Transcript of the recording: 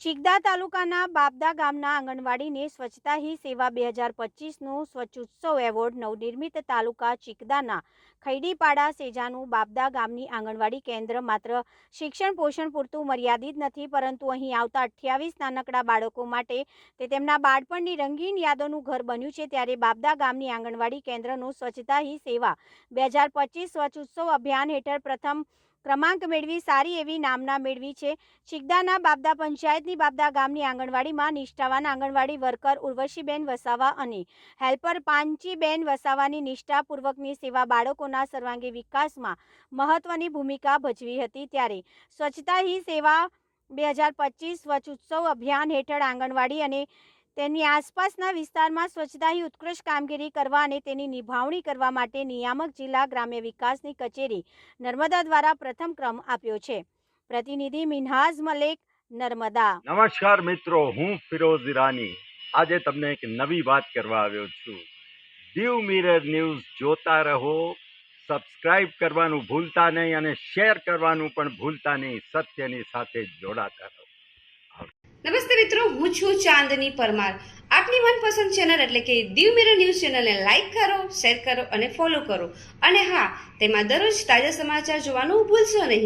ચિગદા તાલુકાના બાબદા ગામના આંગણવાડીને સ્વચ્છતા હી સેવા 2025નો સ્વચ્છોત્સવ એવોર્ડ નવનિર્મિત તાલુકા ચિગદાના ખૈડીપાડા સેજાનું બાબદા ગામની આંગણવાડી કેન્દ્ર માત્ર શિક્ષણ પોષણ પૂરતું મર્યાદિત નથી, પરંતુ અહીં આવતા 28 નાનકડા બાળકો માટે તે તેમના બાળપણની રંગીન યાદોનું ઘર બન્યું છે। ત્યારે બાબદા ગામની આંગણવાડી કેન્દ્રનું સ્વચ્છતા હી સેવા 2025 સ્વચ્છોત્સવ અભિયાન હેઠળ પ્રથમ ક્રમાંક મેળવી સારી એવી નામના મેળવી છે। ચિગદાના બાબદા પંચાયતની બાબદા ગામની આંગણવાડીમાં નિષ્ઠાવાન આંગણવાડી વર્કર ઉર્વશીબેન વસાવા અને હેલ્પર પાંચીબેન વસાવાની નિષ્ઠાપૂર્વકની સેવા બાળકોના સર્વાંગી વિકાસમાં મહત્વની ભૂમિકા ભજવી હતી। ત્યારે સ્વચ્છતા હી સેવા 2025 સ્વચ્છોત્સવ અભિયાન હેઠળ આંગણવાડી અને તેની આસપાસના વિસ્તારમાં સ્વચ્છતા હી ઉત્કૃષ્ટ કામગીરી કરવા અને તેની નિભાવણી કરવા માટે નિયામક જિલ્લા ગ્રામ્ય વિકાસની કચેરી નર્મદા દ્વારા પ્રથમ ક્રમ આપ્યો છે। પ્રતિનિધિ મિનહાજ મલેક, નર્મદા। નમસ્કાર મિત્રો, હું ફિરોઝ ઈરાની આજે તમને એક નવી વાત કરવા આવ્યો છું। દીવ મિરર ન્યૂઝ જોતા રહો, સબસ્ક્રાઇબ કરવાનું ભૂલતા નહીં અને શેર કરવાનું પણ ભૂલતા નહીં। સત્યની સાથે જોડાતા રહો। નમસ્તે મિત્રો, હું છું ચાંદની પરમાર। આપની મનપસંદ ચેનલ એટલે કે દીવ મિરર ન્યૂઝ ચેનલને લાઈક કરો, શેર કરો અને ફોલો કરો, અને હા, તેમાં દરરોજ તાજા સમાચાર જોવાનું ભૂલશો નહીં।